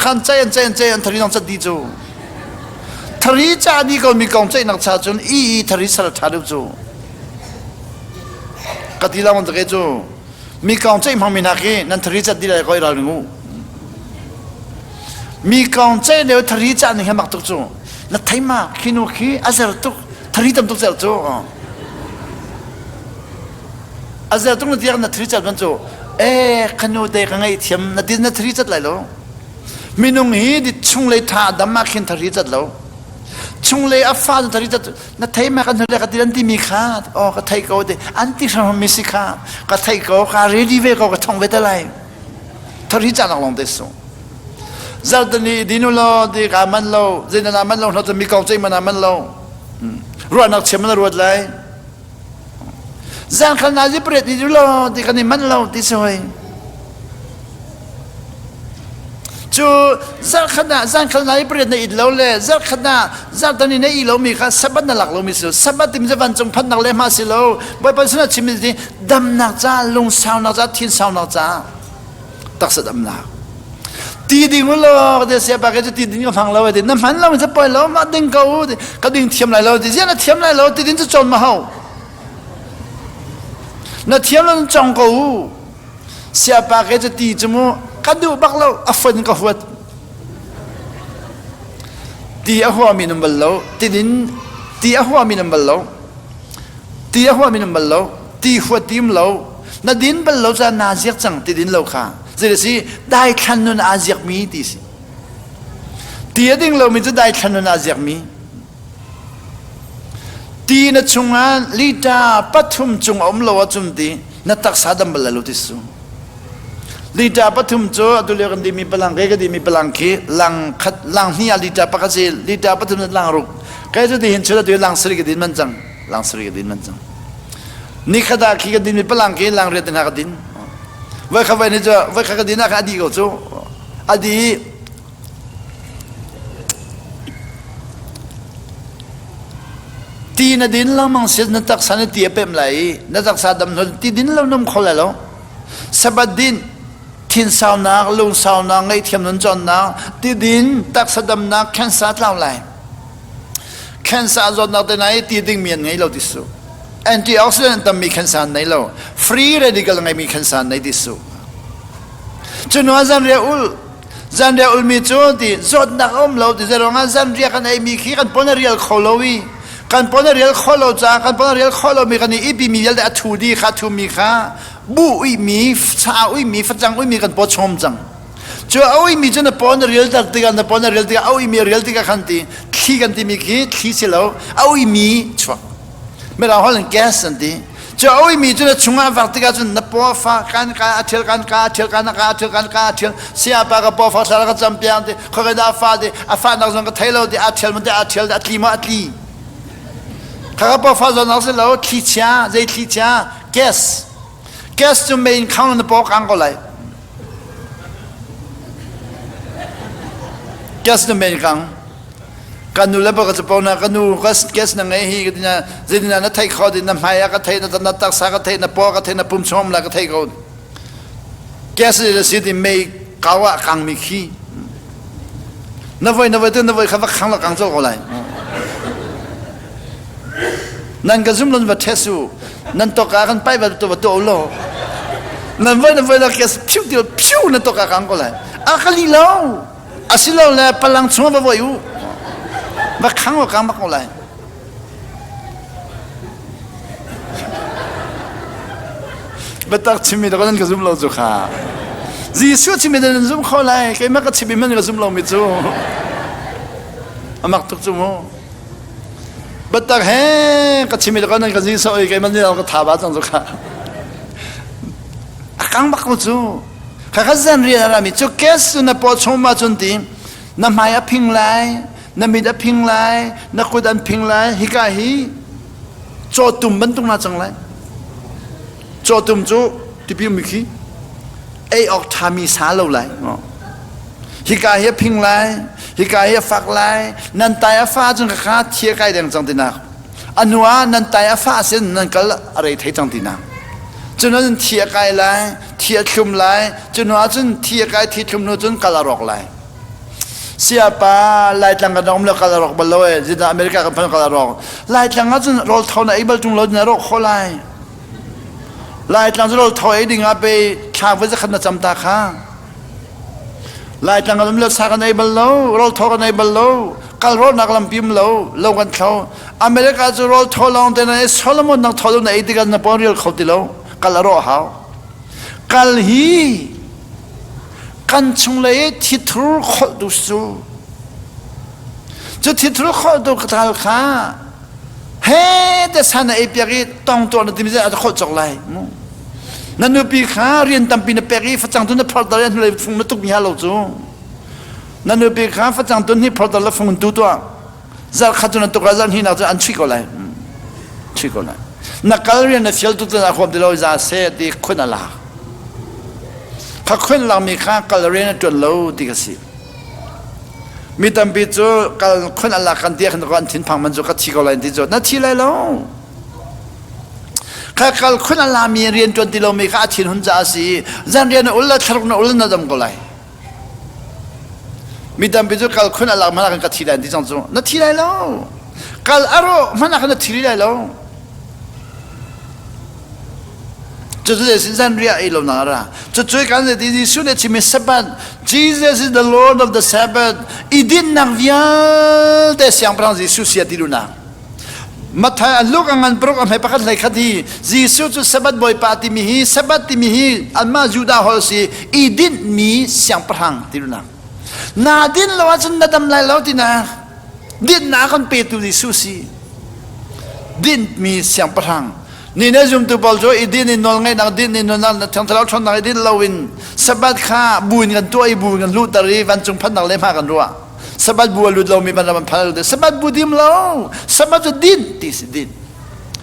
ขันใจอันทรีน้องจะดีจูทรีจ้าดีก็มีกองใจนักชาจนอีทรีสลัดชาดูจูกติลามันจะเกจูมีกองใจมังมินากีนั่นทรีจะดีอะไรก็อีราหนึ่งมีกองใจเดียวทรีจ้าหนึ่งให้มักตุกจูนั่นไทยมาคินุขีอาเซลตุกทรีตำตุกเซลจูอาเซลตุกนั่นที่นั่นทรีจ้ามันจูขนูเด็กไงเทียมนั่นที่นั่นทรีจ้าไหลแล้วมีนุ่งฮีดิชุงเลยท่าดำมาขินทรีจ้าแล้วชุงเลยอัฟฟาดทรีจ้านั่นไทยมากันเลยกันที่นั่นที่มีค่าก็ไทยก็เดอันที่เราไม่สิค่าก็ไทยก็เรดี้เวก็ท่องเวทอะไรทรีจ้านักลงเดสุจัดนี้ดินุโลดีกามันโลเจนนามันโลเราจะมีกองใจมันนามันโลรัวนักเชื่อมันรัวเลยจันขนาดที่เปรตดินุโลดีกันนี่มันโลที่สวยจูจันขนาดที่เปรตในอิดโลเลยจันตอนนี้ในอิดโลมีค่ะสับบันนักโลมีสิสับบันที่มันจะวันจงพันนักเลมาสิโลบ่อยไปสุนัขชิมิดีดำนักจ้าลุงสาวนักจ้าทิ้งสาวนักจ้าตักสะดำนักตีดิ่งมันเราเดี๋ยวเสียปากก็จะตีดิ่งก็ฟังเราเดี๋ยวน้ำมันเราจะปล่อยเรามาดิ่งเขาก็ดิ่งเทียมไหลเราเดี๋ยวน่ะเทียมไหลเราตีดิ่งจะจนมาเขาน่ะเทียมเราจงเขาเสียปากก็จะตีจมูกก็ดูบักเราอัฟนก็หัวตีอัวมีน้ำบัลเราตีดิ่งตีอัวมีน้ำบัลเราตีอัวมีน้ำบัลเราตีหัวตีมเราน่ะดิ่งบัลเราจะน่าเสียจังตีดิ่งเราค่ะเจริญสิได้ขันนุนอาเซียมีดิสิตีดิ่งเราไม่จะได้ขันนุนอาเซียมีตีนัดชงงานลิดาปัทุมจงอมเราจุมตีนัดตักสาดัมบลลุติสุลิดาปัทุมโจตุเลียกันดีมีพลังเกก็ดีมีพลังขี้ลังนี่ลิดาปักจีลิดาปัทุมนัดลังรุกแกจะดีเห็นเชื่อตัวลังสริกดินมันจังลังสริกดินมันจังนี่ขดาขี้ก็ดีมีพลังขี้ลังเรียนนักดินว่าเขาไปนี่จะว่าเขาดีนักอดีตก็จูอดีตตีนดินเรามังเสียนักสันติเปมไหลนักสันดำนนตีดินเรานุ่มขลังแล้วสบัดดินทินสาวนักลุงสาวนักไอเทียมนนจอนนักตีดินตักสันดำนักแคนซัสเราไหลแคนซัสจอนนักแต่ไหนตีดิ่งเมียนไงเราดิสุแอนตี้ออกซิแดนต์มีแคนซัสในเราฟรีเรดิคอลไงมีแคนซัสในดิสุจนว่าจันเรียอุลมีโจดีจดนักเราดิจะร้องจันเรียกันไอมีขี้กันปนเรียลขอลวีกันปนเรียลขอลจ้ากันปนเรียลขอลมีกันอีปีมีเยลแต่ทูดีขาทูมีขาบูอุยมีชาอุยมีฟัดจังอุยมีกันปชมจังจ้าอุยมีจนปนเรียลตัดติกันปนเรียลติกันอุยมีเรียลติกันขันตีขี้กันตีมีขี้เสียแล้วอุยมีชัวไม่เราหันแก๊สสันติจ้าอุยมีจนชุ่งอาฟักติกันจนนับปอฟ้ากันกาเทียลกันกาเทียลกันกาเทียลกันกาเทียลเสียปากกับปอฟ้าสารกันจำเปียงดิเขาก็ได้ฟ้าดิอาฟ้านักส่งก็ไทยเราดิอาเทียลมันดิอาเทียลอัตลีมาอัตลีเขาก็ปอฟ้าส่งนักส่งเราขี้เชียใจขี้เชียแก๊สจนไม่เข้าในปอกังก็เลยแก๊สจนไม่กังกันนูเล็บก็จะปนกันนูก็แก๊สนั่งไอ้ฮีกันเนี่ยเจนนั่นไทยเขาดินน้ำหายก็ไทยนั่นตักสาก็ไทยนั่นปอก็ไทยนั่นปุ่มชมแล้วก็ไทยเขาแก๊สจะสิ่งที่ไม่เก่าอ่ะกังมีขี้นับไว้ตัวนับไว้เขาว่ากังละกังโจ้ก็เลยนั่นก็ซุ่มนั่นว่าเทสูนั่นตกกันไปแบบตัวโลนั่นไว้แล้วแก๊สพิ้วเดียวพิ้วนั่นตกกันก็เลยอาคาลีเราอาศิเราเลยพลังชั่วบ่อยอยู่มาขังว่ากังมากกว่าไรบัดตักชิมิดก็นั่นก็ซุ่มเราจุค่ะจีสุชิมิดนั่นซุ่มเขาไรแค่มาก็ชิมิมันก็ซุ่มเราไม่จูอามักตุกจุโมบัดตักเฮก็ชิมิดก็นั่นก็จีสุแค่มันนี่เราก็ท้าบ้าจังจุค่ะกังมากกว่าจูข้าข้าจันเรียนอะไรมิจูแค่สุนับปอชมมาจนทีน้ำหายพิงไลน้ำมีดพิงไลนักกุดันพิงไลฮิกาฮีโจตุมบันตุงน่าจังไลโจตุมโจที่พิมมิคีไอออกทามีสาเราไลฮิกาฮีพิงไลฮิกาฮีฟักไลนันตายฟ้าจนกระทั่งเทียไกแดงจังตินาอันว่านันตายฟ้าเส้นนันก็อะไรไทยจังตินาจนนั้นเทียไกไลเทียชุมไลจนว่าจนเทียไกที่ชุมโนจนกะละรอกไล siapa lai tlang ka dom lo ka rok baloe zida Amerika ka pan ka rok lai tlang azun rol thona able tung lo na rok kholai lai tlang rol thoi ding a pe kha wa khan na chamta kha lai tlang dom lo sa ka nei bal lo rol tho ka nei bal lo kal rol nak lam pim lo lo kan tho Amerika zu rol tho long de na Solomon nak tho na idiga na pon real khoti lo kal ro ha kal hi kan chung le thi thur khol du su chu thi thur khol du kal kha he de sana e peri tong to na timi za khol chok lai mo nan nu pi kha rian tam pi na peri fa chang tu na phal da le phung na tuk mi ha lo chu nan nu pi kha fa chang tu ni phal da la phung tu to za kha tu na to ka zan hi na chu an chi ko lai na kal rian na fial tu na khom de lo za se di khuna laถ้าคนเรามีค่ากัลเรียนจนเราดีกสิมีตั้งปีจูกัลคนอะไรกันเดียกันก่อนทิ้งพังมันจูก็ที่ก็เลยที่จูนั่นที่ไรแล้วถ้ากัลคนอะไรมีเรียนจนที่เรามีค่าทิ้งหุ่นจ่าสิจันเรียนอุลละทรุกนอุลละนั่นก็เลยมีตั้งปีจูกัลคนอะไรมันอะไรกันที่ไรที่จูนั่นที่ไรแล้วกัลอารมณ์มันอะไรกันที่ไรแล้ว就是现在人爱了那啦，这最干的第一说的前面Sabbath，Jesus is the Lord of the Sabbath， 一定能要的想不让耶稣写的路那。Matthew Luke angan program hay pakat lai khati Jesus tu Sabbath boy pati mihi Sabbath ti mihi alma Juda holsi idin mi siang perang ti luna. Na din lawasan nadam lai law ti na din na kan petu Yesusi din mi siang perang. Ni na zoom tu baljo idin ni nol ngai nang din ni nonal na thang thalau thon nang idin lawin sabat kha buin kan tu ai bu kan lu tari van chung phan nang le ma kan ruwa sabat bu lu law mi ban ban phal de sabat bu dim law sabat din ti din